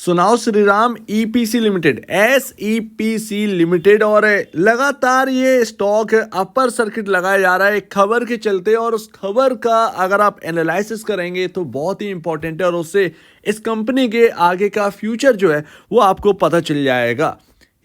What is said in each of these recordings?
सुनाओ Shriram EPC limited SEPC limited और लगातार ये स्टॉक अपर सर्किट लगाया जा रहा है एक खबर के चलते। और उस खबर का अगर आप एनालिसिस करेंगे तो बहुत ही इंपॉर्टेंट है और उससे इस कंपनी के आगे का फ्यूचर जो है वो आपको पता चल जाएगा।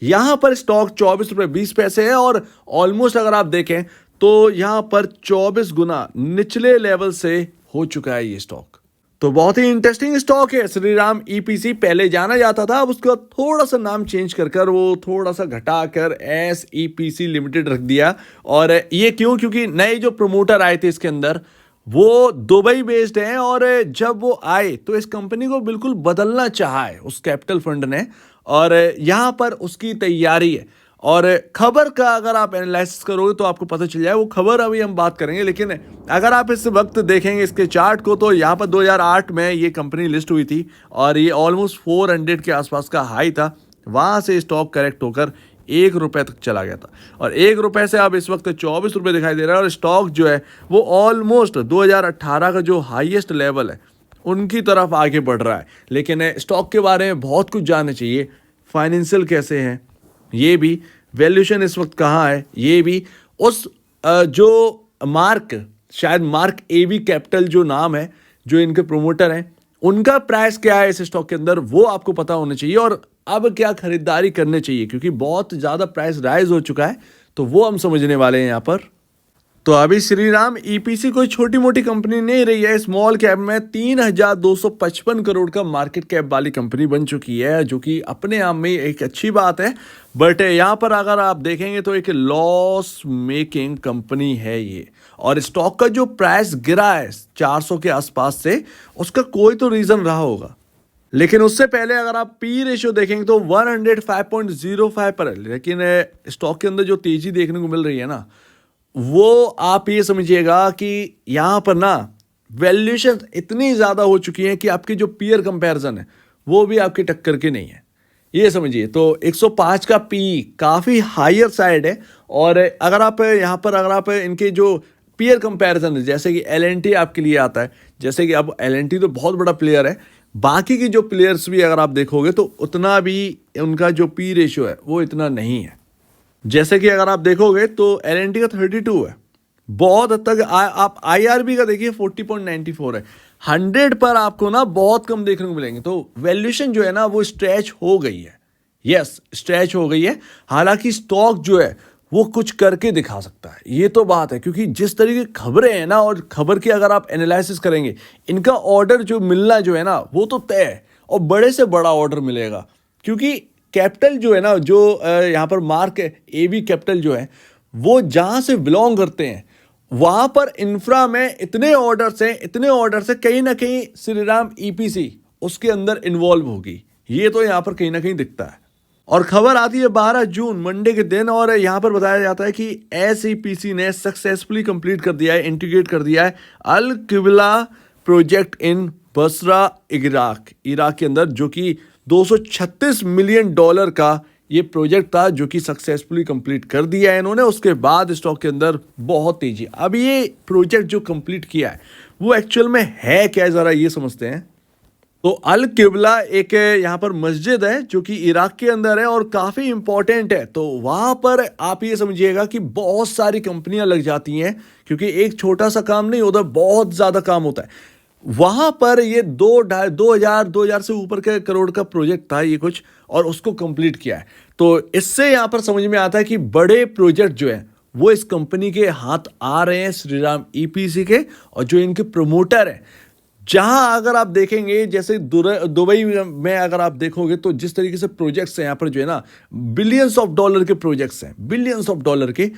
यहाँ पर स्टॉक 24.20 है और ऑलमोस्ट अगर आप देखें तो यहाँ पर 24 गुना निचले लेवल से हो चुका है ये स्टॉक। तो बहुत ही इंटरेस्टिंग स्टॉक है श्रीराम ईपीसी। पहले जाना जाता था, अब उसका थोड़ा सा नाम चेंज कर वो थोड़ा सा घटाकर SEPC लिमिटेड रख दिया। और ये क्यों? क्योंकि नए जो प्रमोटर आए थे इसके अंदर वो दुबई बेस्ड हैं और जब वो आए तो इस कंपनी को बिल्कुल बदलना चाहा है उस कैपिटल फंड ने, और यहाँ पर उसकी तैयारी है। और खबर का अगर आप एनालिसिस करोगे तो आपको पता चल जाए, वो खबर अभी हम बात करेंगे। लेकिन अगर आप इस वक्त देखेंगे इसके चार्ट को तो यहाँ पर 2008 में ये कंपनी लिस्ट हुई थी और ये ऑलमोस्ट 400 के आसपास का हाई था। वहाँ से स्टॉक करेक्ट होकर ₹1 तक चला गया था और ₹1 से अब इस वक्त ₹24 दिखाई दे रहा है। और स्टॉक जो है वो ऑलमोस्ट 2018 का जो हाईएस्ट लेवल है उनकी तरफ आगे बढ़ रहा है। लेकिन स्टॉक के बारे में बहुत कुछ जानना चाहिए, फाइनेंशियल कैसे हैं ये भी, वैल्यूएशन इस वक्त कहाँ है ये भी, उस जो शायद मार्क AB कैपिटल जो नाम है जो इनके प्रोमोटर हैं उनका प्राइस क्या है इस स्टॉक के अंदर वो आपको पता होना चाहिए। और अब क्या खरीदारी करनी चाहिए क्योंकि बहुत ज़्यादा प्राइस राइज हो चुका है, तो वो हम समझने वाले हैं यहाँ पर। तो अभी श्रीराम ईपीसी कोई छोटी मोटी कंपनी नहीं रही है। स्मॉल कैप में 3,255 करोड़ का मार्केट कैप वाली कंपनी बन चुकी है, जो कि अपने आप में एक अच्छी बात है। बट यहाँ पर अगर आप देखेंगे तो एक लॉस मेकिंग कंपनी है ये। और स्टॉक का जो प्राइस गिरा है 400 के आसपास से, उसका कोई तो रीज़न रहा होगा। लेकिन उससे पहले अगर आप पी रेशियो देखेंगे तो 105.05 पर है। लेकिन स्टॉक के अंदर जो तेजी देखने को मिल रही है ना, वो आप ये समझिएगा कि यहाँ पर ना वैल्यूएशन इतनी ज़्यादा हो चुकी है कि आपकी जो पीयर कंपैरिजन है वो भी आपकी टक्कर के नहीं है, ये समझिए। तो 105 का पी काफ़ी हायर साइड है। और अगर आप इनके जो पीयर कंपैरिजन है, जैसे कि L&T आपके लिए आता है, जैसे कि अब L&T तो बहुत बड़ा प्लेयर है, बाकी की जो प्लेयर्स भी अगर आप देखोगे तो उतना भी उनका जो पी रेशियो है वो इतना नहीं है। जैसे कि अगर आप देखोगे तो L&T का 32 है, बहुत हद तक आप IRB का देखिए 40.94 है। 100 पर आपको ना बहुत कम देखने को मिलेंगे। तो वैल्यूएशन जो है ना वो स्ट्रेच हो गई है, यस स्ट्रेच हो गई है। हालांकि स्टॉक जो है वो कुछ करके दिखा सकता है, ये तो बात है। क्योंकि जिस तरीके की खबरें हैं ना, और खबर की अगर आप एनालिसिस करेंगे, इनका ऑर्डर जो मिलना जो है ना वो तो तय है और बड़े से बड़ा ऑर्डर मिलेगा। क्योंकि कैपिटल जो है ना, जो यहाँ पर मार्क AB कैपिटल जो है वो जहाँ से बिलोंग करते हैं वहाँ पर इंफ्रा में इतने ऑर्डर्स हैं कहीं ना कहीं श्रीराम ईपीसी उसके अंदर इन्वॉल्व होगी, ये तो यहाँ पर कहीं ना कहीं दिखता है। और खबर आती है 12 जून मंडे के दिन, और यहाँ पर बताया जाता है कि SEPC ने सक्सेसफुली कंप्लीट कर दिया है, इंटीग्रेट कर दिया है अल Qila project in Basra Iraq के अंदर, जो कि $236 मिलियन का ये प्रोजेक्ट था, जो कि सक्सेसफुली कंप्लीट कर दिया है इन्होंने। उसके बाद स्टॉक के अंदर बहुत तेजी। अब ये प्रोजेक्ट जो कंप्लीट किया है वो एक्चुअल में है क्या, ज़रा ये समझते हैं। तो अल क्विला एक यहाँ पर मस्जिद है जो कि इराक के अंदर है और काफ़ी इंपॉर्टेंट है। तो वहाँ पर आप ये समझिएगा कि बहुत सारी कंपनियाँ लग जाती हैं, क्योंकि एक छोटा सा काम नहीं होता, बहुत ज़्यादा काम होता है वहाँ पर। ये 2000 से ऊपर के करोड़ का प्रोजेक्ट था ये कुछ, और उसको कंप्लीट किया है। तो इससे यहाँ पर समझ में आता है कि बड़े प्रोजेक्ट जो हैं वो इस कंपनी के हाथ आ रहे हैं, श्रीराम ईपीसी के, और जो इनके प्रमोटर हैं। जहाँ अगर आप देखेंगे जैसे दुबई में अगर आप देखोगे तो जिस तरीके से प्रोजेक्ट्स हैं यहाँ पर जो है ना, बिलियंस ऑफ डॉलर के प्रोजेक्ट्स हैं, बिलियंस ऑफ डॉलर के।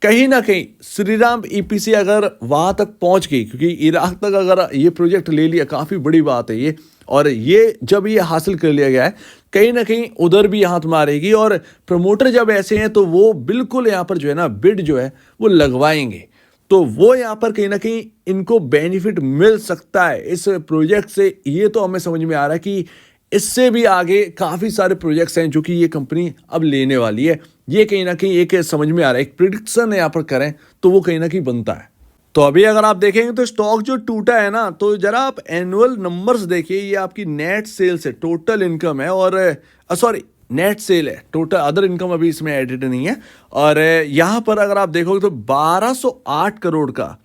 कहीं ना कहीं श्रीराम ईपीसी अगर वहाँ तक पहुँच गई, क्योंकि इराक तक अगर ये प्रोजेक्ट ले लिया, काफ़ी बड़ी बात है ये। और ये जब ये हासिल कर लिया गया है, कहीं ना कहीं उधर भी हाथ मारेगी। और प्रमोटर जब ऐसे हैं तो वो बिल्कुल यहाँ पर जो है ना बिड जो है वो लगवाएंगे। तो वो यहाँ पर कहीं ना कहीं इनको बेनिफिट मिल सकता है इस प्रोजेक्ट से। ये तो हमें समझ में आ रहा है कि इससे भी आगे काफ़ी सारे प्रोजेक्ट्स हैं जो कि ये कंपनी अब लेने वाली है। ये कहीं ना कहीं एक समझ में आ रहा है, एक प्रिडिक्शन यहाँ पर करें तो वो कहीं ना कहीं बनता है। तो अभी अगर आप देखेंगे तो स्टॉक जो टूटा है ना, तो जरा आप एनुअल नंबर्स देखिए, ये आपकी नेट सेल्स है, टोटल इनकम है, और सॉरी नेट सेल है, टोटल अदर इनकम अभी इसमें एडिड नहीं है। और यहाँ पर अगर आप देखोगे तो 1208 करोड़ का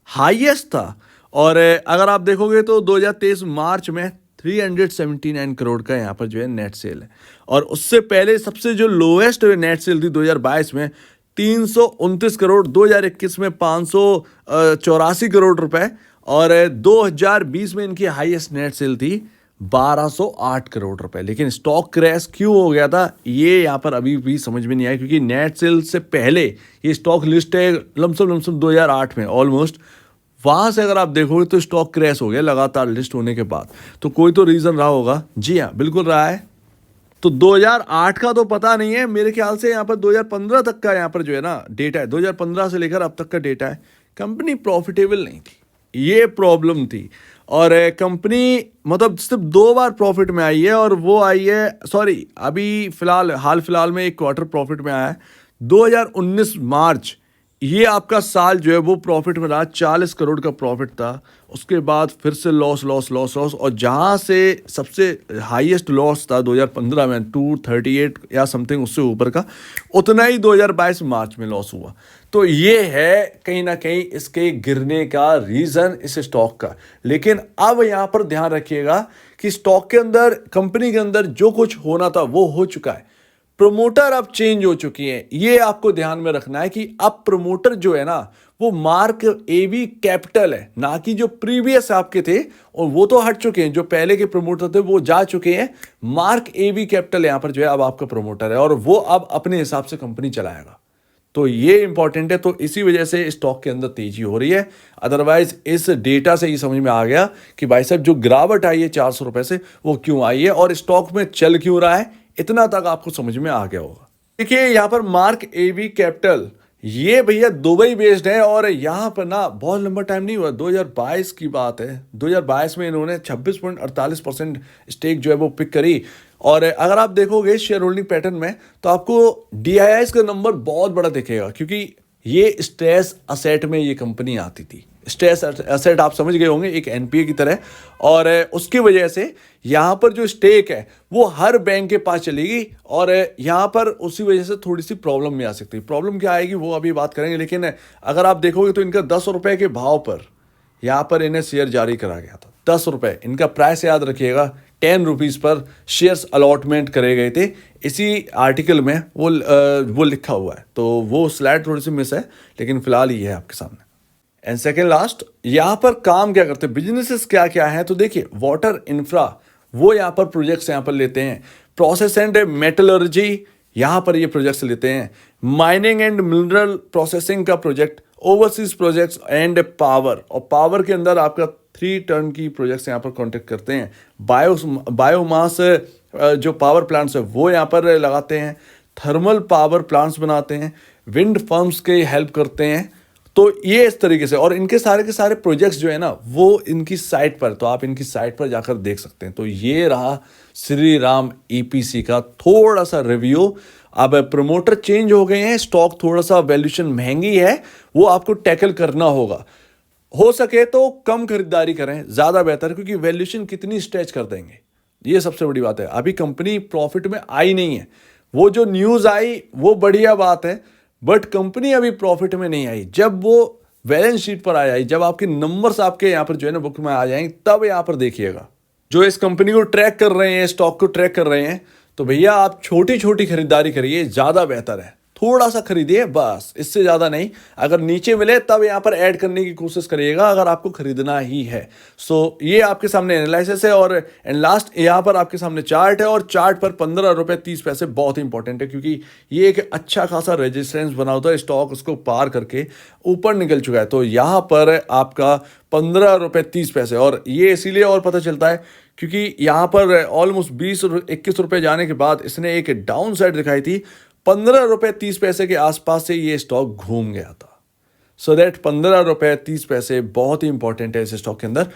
हाईएस्ट था। और अगर आप देखोगे तो 2023 मार्च में 379 करोड़ का यहाँ पर जो है नेट सेल है। और उससे पहले सबसे जो लोएस्ट नेट सेल थी 2022 में 329 करोड़, 2021 में 584 करोड़ रुपए, और 2020 में इनकी हाईएस्ट नेट सेल थी 1208 करोड़ रुपए। लेकिन स्टॉक क्रैश क्यों हो गया था ये यहाँ पर अभी भी समझ में नहीं आया, क्योंकि नेट सेल से पहले ये स्टॉक लिस्ट है लमसम 2008 में ऑलमोस्ट। वहां से अगर आप देखोगे तो स्टॉक क्रैश हो गया लगातार लिस्ट होने के बाद। तो कोई तो रीजन रहा होगा। जी हाँ, बिल्कुल रहा है। तो 2008 का तो पता नहीं है, मेरे ख्याल से यहाँ पर 2015 तक का यहाँ पर जो है ना डेटा है, 2015 से लेकर अब तक का डेटा है। कंपनी प्रॉफिटेबल नहीं थी, ये प्रॉब्लम थी। और कंपनी मतलब सिर्फ 2 बार प्रॉफिट में आई है, और वो आई है सॉरी अभी हाल फिलहाल में एक क्वार्टर प्रॉफिट में आया है 2019 मार्च। ये आपका साल जो है वो प्रॉफिट में रहा, 40 करोड़ का प्रॉफिट था। उसके बाद फिर से लॉस लॉस लॉस लॉस, और जहाँ से सबसे हाईएस्ट लॉस था 2015 में 238 या समथिंग, उससे ऊपर का उतना ही 2022 मार्च में लॉस हुआ। तो ये है कहीं ना कहीं इसके गिरने का रीज़न इस स्टॉक का। लेकिन अब यहाँ पर ध्यान रखिएगा कि स्टॉक के अंदर, कंपनी के अंदर जो कुछ होना था वो हो चुका है। प्रमोटर अब चेंज हो चुकी है, ये आपको ध्यान में रखना है कि अब प्रमोटर जो है ना वो मार्क एवी कैपिटल है, ना कि जो प्रीवियस आपके थे, और वो तो हट चुके हैं। जो पहले के प्रमोटर थे वो जा चुके हैं। मार्क एवी कैपिटल यहां पर जो है अब आपका प्रमोटर है, और वो अब अपने हिसाब से कंपनी चलाएगा। तो ये इंपॉर्टेंट है। तो इसी वजह से स्टॉक के अंदर तेजी हो रही है। अदरवाइज इस डेटा से ही समझ में आ गया कि भाई साहब जो गिरावट आई है 400 रुपए से, वो क्यों आई है और स्टॉक में चल क्यों रहा है, इतना तक आपको समझ में आ गया होगा। देखिए यहाँ पर मार्क एवी कैपिटल, ये भैया दुबई बेस्ड है, और यहाँ पर ना बहुत लंबा टाइम नहीं हुआ, 2022 की बात है। 2022 में इन्होंने 26.48% स्टेक जो है वो पिक करी। और अगर आप देखोगे शेयर होल्डिंग पैटर्न में तो आपको DIIs का नंबर बहुत बड़ा दिखेगा, क्योंकि ये स्ट्रेस असेट में ये कंपनी आती थी। स्ट्रेस असेट आप समझ गए होंगे, एक NPA की तरह। और उसकी वजह से यहाँ पर जो स्टेक है वो हर बैंक के पास चलेगी, और यहाँ पर उसी वजह से थोड़ी सी प्रॉब्लम में आ सकती है। प्रॉब्लम क्या आएगी वो अभी बात करेंगे। लेकिन अगर आप देखोगे तो इनका 10 रुपए के भाव पर यहाँ पर इन्हें शेयर जारी करा गया था। 10 रुपए इनका प्राइस, याद रखिएगा, 10 रुपीज़ पर शेयर्स अलॉटमेंट करे गए थे। इसी आर्टिकल में वो लिखा हुआ है। तो वो स्लाइड थोड़ी सी मिस है, लेकिन फिलहाल ये है आपके सामने। एंड सेकेंड लास्ट, यहाँ पर काम क्या करते हैं, बिजनेसेस क्या क्या है, तो देखिए वाटर इंफ्रा, वो यहाँ पर प्रोजेक्ट्स यहाँ पर लेते हैं। प्रोसेस एंड मेटलर्जी, यहाँ पर ये प्रोजेक्ट्स लेते हैं। माइनिंग एंड मिनरल प्रोसेसिंग का project, overseas projects and power, और पावर के अंदर आपका 3 टर्न की प्रोजेक्ट्स यहाँ पर कॉन्टेक्ट करते हैं। बायोमास जो पावर प्लांट्स है वो यहाँ पर लगाते हैं। थर्मल पावर प्लांट्स बनाते हैं। विंड फर्म्स के हेल्प करते हैं। तो ये इस तरीके से, और इनके सारे के सारे प्रोजेक्ट्स जो है ना वो इनकी साइट पर, तो आप इनकी साइट पर जाकर देख सकते हैं। तो ये रहा श्री राम EPC का थोड़ा सा रिव्यू। अब प्रमोटर चेंज हो गए हैं, स्टॉक थोड़ा सा वैल्यूएशन महंगी है, वो आपको टैकल करना होगा। हो सके तो कम खरीदारी करें, ज़्यादा बेहतर, क्योंकि वैल्यूएशन कितनी स्ट्रेच कर देंगे, ये सबसे बड़ी बात है। अभी कंपनी प्रॉफिट में आई नहीं है। वो जो न्यूज़ आई वो बढ़िया बात है, बट कंपनी अभी प्रॉफिट में नहीं आई। जब वो बैलेंस शीट पर आ जाए, जब आपके नंबर्स आपके यहाँ पर जो है ना बुक में आ जाएंगे, तब यहाँ पर देखिएगा। जो इस कंपनी को ट्रैक कर रहे हैं, स्टॉक को ट्रैक कर रहे हैं, तो भैया आप छोटी छोटी खरीदारी करिए, ज़्यादा बेहतर है। थोड़ा सा खरीदिए बस, इससे ज़्यादा नहीं। अगर नीचे मिले तब यहाँ पर ऐड करने की कोशिश करिएगा, अगर आपको खरीदना ही है। सो ये आपके सामने एनालिसिस है। और एंड लास्ट यहाँ पर आपके सामने चार्ट है, और चार्ट पर 15 रुपये 30 पैसे बहुत इंपॉर्टेंट है, क्योंकि ये एक अच्छा खासा रेजिस्टेंस बना होता है। स्टॉक उसको पार करके ऊपर निकल चुका है। तो यहाँ पर आपका 15 रुपये 30 पैसे, और ये इसीलिए और पता चलता है क्योंकि यहाँ पर ऑलमोस्ट 20-21 रुपये जाने के बाद इसने एक डाउन साइड दिखाई थी। 15 रुपये 30 पैसे के आसपास से ये स्टॉक घूम गया था। सो दैट 15 रुपये 30 पैसे बहुत ही इंपॉर्टेंट है इस स्टॉक के अंदर।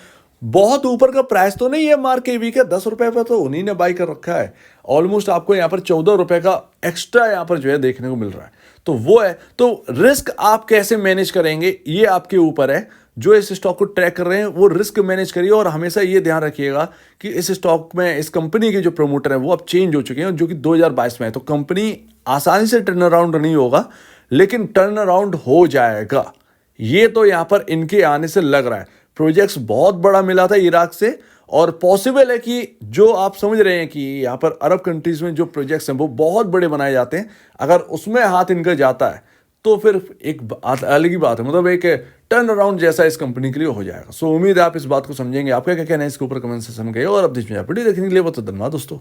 बहुत ऊपर का प्राइस तो नहीं है मार्क एवी का, 10 रुपये पर तो उन्हीं ने बाई कर रखा है। ऑलमोस्ट आपको यहाँ पर 14 रुपये का एक्स्ट्रा यहाँ पर जो है देखने को मिल रहा है। तो वो है। तो रिस्क आप कैसे मैनेज करेंगे ये आपके ऊपर है। जो इस स्टॉक को ट्रैक कर रहे हैं वो रिस्क मैनेज करिए, और हमेशा ये ध्यान रखिएगा कि इस स्टॉक में इस कंपनी के जो प्रमोटर हैं वो अब चेंज हो चुके हैं, जो कि 2022 में है। तो कंपनी आसानी से टर्न अराउंड नहीं होगा, लेकिन टर्न अराउंड हो जाएगा, ये तो यहाँ पर इनके आने से लग रहा है। प्रोजेक्ट्स बहुत बड़ा मिला था इराक से, और पॉसिबल है कि जो आप समझ रहे हैं कि यहाँ पर अरब कंट्रीज में जो प्रोजेक्ट्स हैं वो बहुत बड़े बनाए जाते हैं, अगर उसमें हाथ इनका जाता है तो फिर एक अलग ही बात है, मतलब एक टर्न अराउंड जैसा इस कंपनी के लिए हो जाएगा। सो उम्मीद है आप इस बात को समझेंगे। आपका क्या कहना है इसके ऊपर कमेंट सेक्शन में, और अब वीडियो देखने के लिए बहुत धन्यवाद दोस्तों।